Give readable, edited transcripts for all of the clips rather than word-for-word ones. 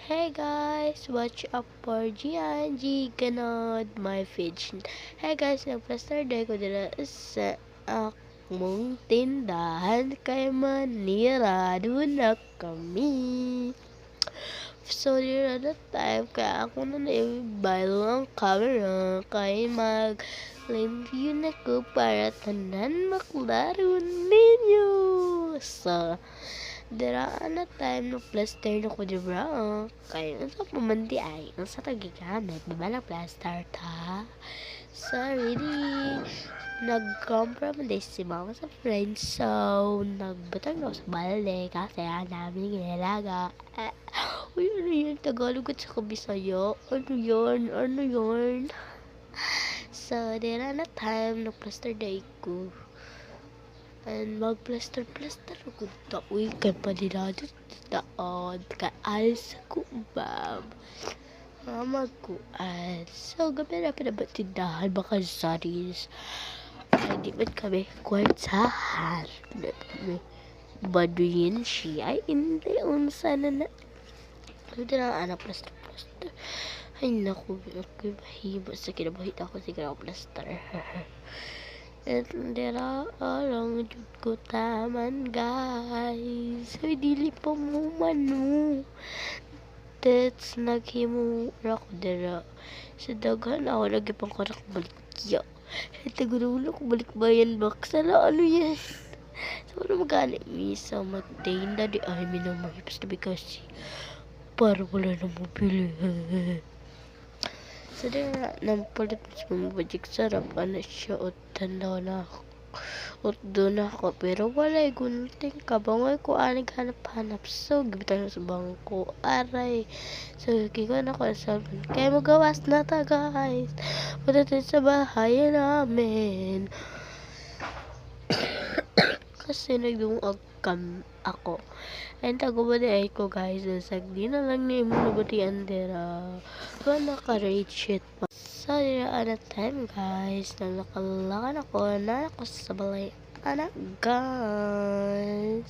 Hey guys, watch up for GNG Ganod my page. Hey guys, nag-plaster day ko dila sa akmong tindahan kay Manira. Doon na kami. So, dira na time kaya ako na na-bile ang camera kay mag-review na ko para tanan maklaro ninyo. So, daraan na time no plaster na ko dira. Kaya sa pumanti ay ang sa tagigamit. Baba na plaster ta. Sorry di. Nag-compromise si mama sa friends. So, nagbutang na sa balde kasi namin ginalaga. Uy, ano yun? Tagalog at sa Bisaya. Ano yun? Ano yun? So, dira na time no plaster day ko. And mag-plaster ako ta. Uy, kay panilado taon. Kay alis ako, bab. Mag-kuan. So, gabi na pinabat tindahan. Baka saris. Ay, di man kami kwartahan. Di kami baduyin siya. Ay, hindi. Unsa na na. Hindi na anak plaster. Ay, naku. Ako mahiba sa kinabahit ako. Sige na plaster. At dira lang jud ko taman guys. Ay dili pa mo mano. That's naghimo ra ko dira. Sa daghan ako lagi pang karak balikya. At tagulo ko balik bayan bak. Sala ano yan? So ano magana misa magtinda di ay minamahipas na kasi para wala na mabili. So, nang palit sa mga bajik sarap, ano siya, o tanda na ako. O doon ako, pero wala'y gunting kabangoy ko, anig hanap-hanap. So, gibitan sa bangko, aray. So, gigan ako sa cellphone. Kaya magawas na ta, guys. Punta tayo sa bahay namin. Kasi nagdungag ako. And tago ba na ko guys, sagdi na lang ni mo nabutian dira. Kung naka-rate sheet pa. So, dira na time guys, na nakalakan ako na ako sa balay. Anak guys.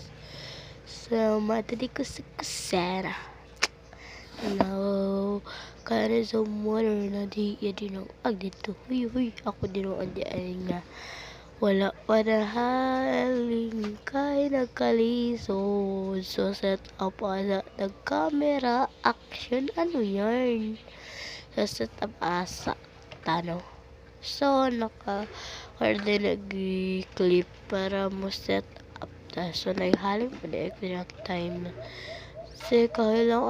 So, matadi ko sa kusera. No, kaya na sa water na di nang dito. Huy, ako din ang ay nga. Wala pa na haling kay nagkalisod. So, set up asa nag-camera action. Ano yan? So, set up asa tano. So, naka-hardly nag-clip para mo set up. So, naghaling pa na time na. So, kaya lang